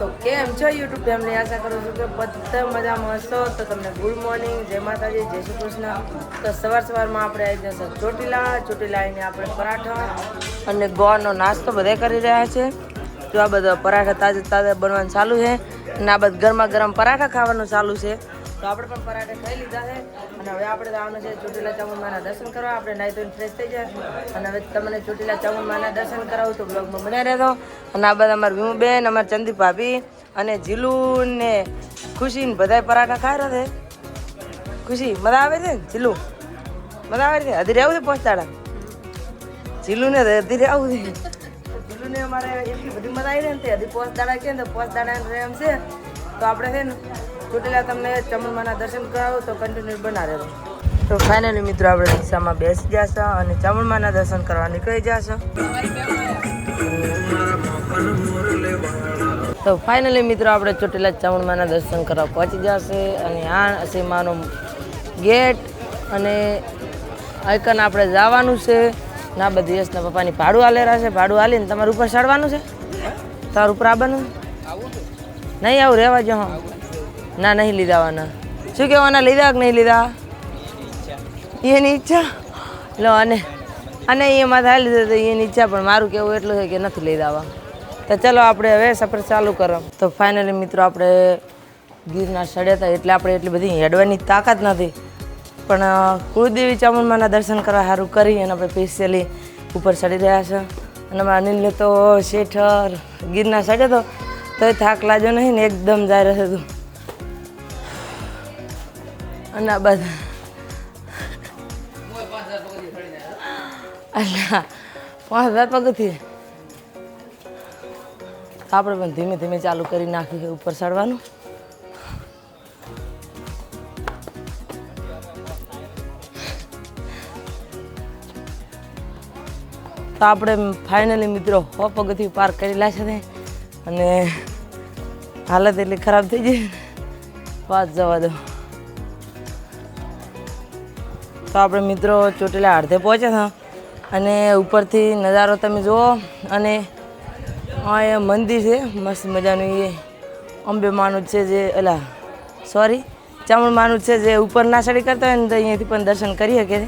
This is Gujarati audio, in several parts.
તો કેમ છો યુટ્યુબ ફેમિલી? આશા કરું છું કે બધા મજામાં હશો. તો તમને ગુડ મોર્નિંગ, જય માતાજી, જય શ્રી કૃષ્ણ. તો સવારમાં આપણે આવી જશે ચોટીલા આવીને આપણે પરાઠા અને ગોળનો નાસ્તો બધા કરી રહ્યા છે. જો આ બધા પરાઠા તાજા બનવાનું ચાલુ છે અને આ બધા ગરમા ગરમ પરાઠા ખાવાનું ચાલુ છે. તો આપણે પણ પરાઠા ખાઈ લીધા છે અને હવે આપણે આવવાનું છે ચોટીલા ચામુંડમાના દર્શન કરવા. આપણે નાહી ધોઈને ફ્રેશ થઈ જાય અને હવે તમને ચોટીલા ચામુંડમાના દર્શન કરાવું તો બ્લોગમાં બન્યા રહેતો. અને આ બધા અમારા વિમુબેન, અમારા ચંદી ભાભી અને જીલું ને ખુશી ને બધા પરાઠા ખાઈ રહ્યા છે. ખુશી મજા આવે છે ને? જીલું મજા આવે છે? હજી રહેવું છે પહોંચતાડા? જીલું ને હજી રહેવું છે. જીલું ને અમારે એટલી બધી મજા આવી રહી ને હજી પહોંચતાડા કે ને પહોંચતાડા એમ છે. તો આપણે છે ને ચોટીલા તમને ચામુંડમાના દર્શન કરાવો તો કન્ટિન્યુ બના રહેજો. તો ફાઇનલી મિત્રો આપણે રિક્ષામાં બેસી જશો અને ચામુંડમાના દર્શન કરવા નીકળી જશો. તો ફાઇનલી મિત્રો આપણે ચોટીલા ચામુંડમાના દર્શન કરવા પહોંચી જશે અને આ હશે માનો ગેટ અને આઈકન આપણે જવાનું છે. ના બધી યશના પપ્પાની ભાડું હાલેરા છે. ભાડું હાલીને તમારે ઉપર ચડવાનું છે. તમારું ઉપર આવવાનું નહીં? આવું રહેવા જો. હા ના નહીં લીધાવાના. શું કહેવાના? લીધા કે નહીં લીધા? એની ઈચ્છા લો. અને એમાં થાય લીધો તો એની ઈચ્છા, પણ મારું કેવું એટલું છે કે નથી લઈ દેવા. તો ચલો આપણે હવે સફર ચાલુ કરો. તો ફાઇનલી મિત્રો આપણે ગીરના ચડ્યા હતા એટલે આપણે એટલી બધી હેડવાની તાકાત નથી, પણ કુળદેવી ચામુંડમાના દર્શન કરવા સારું કરી અને આપણે સ્પેશિયલી ઉપર ચડી રહ્યા છે. અને અમારા અનિલને તો શેઠર ગીરના ચડ્યો હતો તો એ થાક લાગ્યો નહીં ને એકદમ જાય રહ્યો હતું. અને આ બધા અલ્લા 5000 પગથી આપણે પણ ધીમે ધીમે ચાલુ કરી નાખ્યું ઉપર ચડવાનું. તો આપણે ફાઇનલી મિત્રો 100 પગથી પાર કરેલા છે અને હાલત એટલી ખરાબ થઈ ગઈ વાત જવા દો. તો આપણે મિત્રો ચોટીલા અડધે પહોંચ્યા હતા અને ઉપરથી નજારો તમે જુઓ. અને આ એ મંદિર છે મસ્ત મજાનું, એ અંબે માનું છે જે ચામુંડ છે જે ઉપર ના ચડી કરતા હોય ને તો અહીંયાથી પણ દર્શન કરી શકે.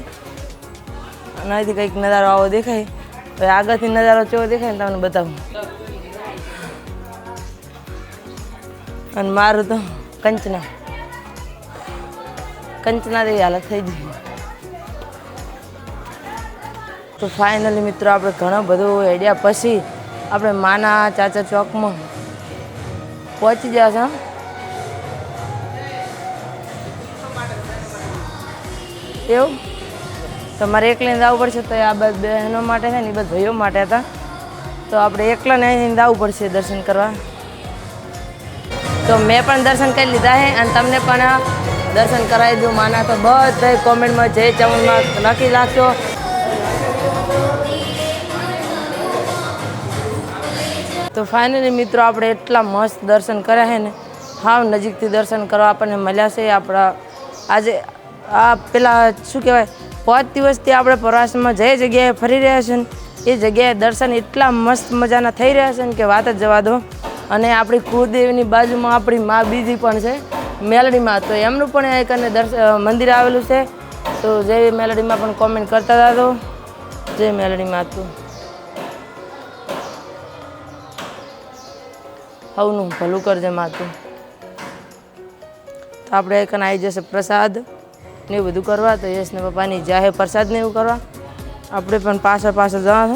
અને અહીંથી કંઈક નજારો આવો દેખાય. હવે આગળથી નજારો કેવો દેખાય ને તમને બતાવું. અને મારું તો કંચના જેવી હાલત થઈ ગઈ. તો ફાઇનલી મિત્રો આપણે ઘણું બધું આઈડિયા પછી આપણે માના ચાચા ચોકમાં પહોંચી ગયા છે. એવું તમારે એકલાને જવું પડશે તો આ બધા બહેનો માટે છે ને એ બધા ભાઈઓ માટે હતા. તો આપણે એકલાને અહીં જવું પડશે દર્શન કરવા. તો મેં પણ દર્શન કરી લીધા છે અને તમને પણ દર્શન કરાવી દઉં માના. તો બધા કોમેન્ટમાં જય ચામુંડમાં લખી નાખજો. તો ફાઇનલી મિત્રો આપણે એટલા મસ્ત દર્શન કર્યા છે ને, હાવ નજીકથી દર્શન કરવા આપણને મળ્યા છે. આપણા આજે આ પેલા શું કહેવાય 5 દિવસથી આપણે પ્રવાસમાં જે જગ્યાએ ફરી રહ્યા છે ને એ જગ્યાએ દર્શન એટલા મસ્ત મજાના થઈ રહ્યા છે ને કે વાત જ જવા દો. અને આપણી કુળદેવીની બાજુમાં આપણી મા બીજી પણ છે મેલડીમાં, તો એમનું પણ એક મંદિર આવેલું છે. તો જય મેલડીમાં પણ કોમેન્ટ કરતા હતા. તો જય મેલડીમાં હતું હવનું ભલું કરજે માતું. તો આપણે એક આવી જશે પ્રસાદ ને એવું બધું કરવા. તો યશને પપ્પાની જાહે પ્રસાદ ને એવું કરવા આપણે પણ પાછળ જવા.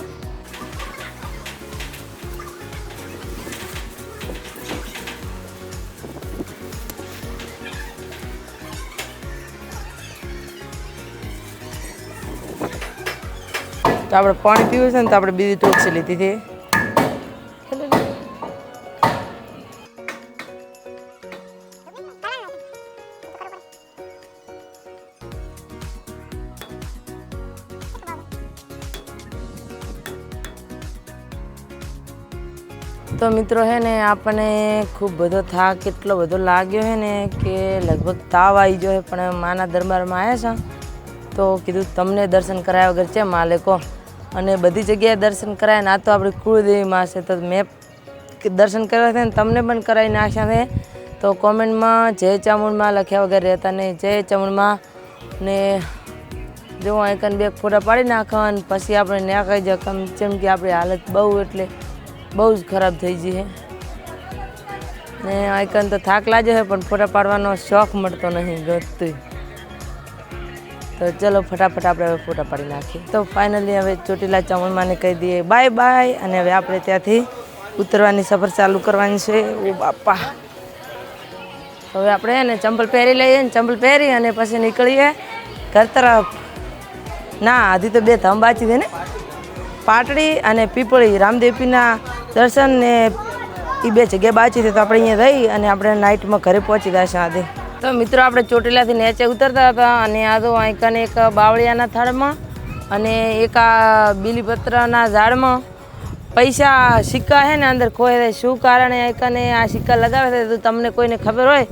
તો આપણે પાણી પીવું છે ને તો આપણે બીજી ટોક્સી લીધી હતી. તો મિત્રો હે ને આપણને ખૂબ બધો થાક એટલો બધો લાગ્યો હે ને કે લગભગ તાવ આવી ગયો હે. પણ માના દરબારમાં આવ્યા છે તો કીધું તમને દર્શન કરાયા વગર છે માલિકો. અને બધી જગ્યાએ દર્શન કરાય ને આ તો આપણી કુળદેવી માં છે. તો મેં દર્શન કર્યા છે ને તમને પણ કરાવી નાખ્યા છે. તો કોમેન્ટમાં જય ચામુંડમાં લખ્યા વગર રહેતા નહીં. જય ચામુંડમાં. ને જો આઈકન બે ફોટા પાડી નાખવા અને પછી આપણે ન્યા કહી જાય જેમ કે આપણી હાલત બહુ એટલે બહુ જ ખરાબ થઈ ગઈ છે. ને આઈકન તો થાક લાગે છે પણ ફોટા પાડવાનો શોખ મળતો નહીં ગતું. તો ચલો ફટાફટ આપણે હવે ફોટા પાડી નાખીએ. તો ફાઇનલી હવે ચોટીલા ચામુંડમાને કહી દઈએ બાય બાય અને હવે આપણે ત્યાંથી ઉતરવાની સફર ચાલુ કરવાની છે. ઓ બાપા, હવે આપણે એને ચંપલ પહેરી લઈએ ને ચંપલ પહેરી અને પછી નીકળીએ ઘર તરફ. ના હજી તો 2 ધામ બાકી છે ને, પાટડી અને પીપળી રામદેવપીના દર્શન ને એ 2 જગ્યા બાકી છે. તો આપણે અહીંયા રહી અને આપણે નાઇટમાં ઘરે પહોંચી જશે આજે. તો મિત્રો આપણે ચોટીલાથી નીચે ઉતરતા હતા અને આ તો આઈકન એક બાવળિયાના થાળમાં અને એક આ બીલીપત્રના ઝાડમાં પૈસા સિક્કા છે ને અંદર ખોય. શું કારણે આઈકને આ સિક્કા લગાવે છે તો તમને કોઈને ખબર હોય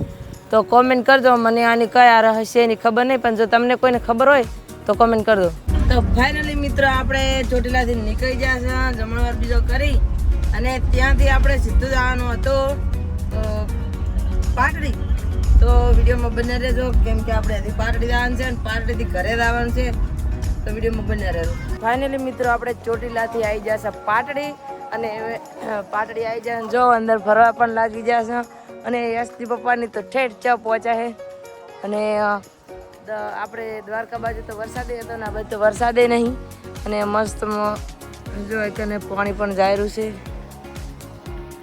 તો કોમેન્ટ કરજો. મને આની કયા રહસ્ય એની ખબર નહીં, પણ જો તમને કોઈને ખબર હોય તો કોમેન્ટ કરજો. તો ફાઇનલી મિત્રો આપણે ચોટીલાથી નીકળી ગયા છે જમણવાર બીજો કરી અને ત્યાંથી આપણે સીધું જવાનું હતું પાટડી. તો વિડીયોમાં બને રહેજો કેમ કે આપણે હજી પાટડી જવાનું છે અને પાટડીથી ઘરે જવાનું છે. તો વિડીયોમાં બને રહેજો. ફાઇનલી મિત્રો આપણે ચોટીલાથી આવી જશે પાટડી અને પાટડી આવી જાય જો અંદર ફરવા પણ લાગી જશે અને યશથી પપ્પાની તો ઠેઠ ચા પહોંચ્યા છે. અને આપણે દ્વારકા બાજુ તો વરસાદે હતો ને આ બાજુ તો વરસાદે નહીં અને મસ્ત જો એકને પાણી પણ જાયરું છે.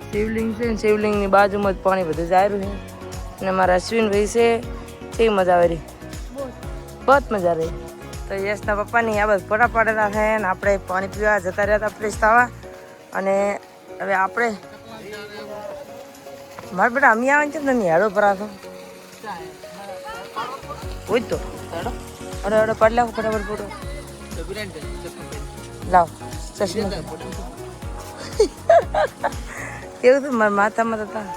શિવલિંગ છે ને શિવલિંગની બાજુમાં જ પાણી બધું જાયરું છે. અને મારા અશ્વિનભાઈ છે કેવી મજા આવી રહી, બહુ મજા રહી. તો યશના પપ્પાની આ બધા ફોટા પાડેલા છે ને આપણે પાણી પીવા જતા રહ્યા હતા ફ્રેશ થવા. અને હવે આપણે મારા બેટા અમી આવે છે ને તમે હેડો પર આવો હોય તો અરે અરે પાડ લાવો ફટાફટ ફોટો લાવ ચશ્મા કેવું હતું મારા માથામાં તો હતા.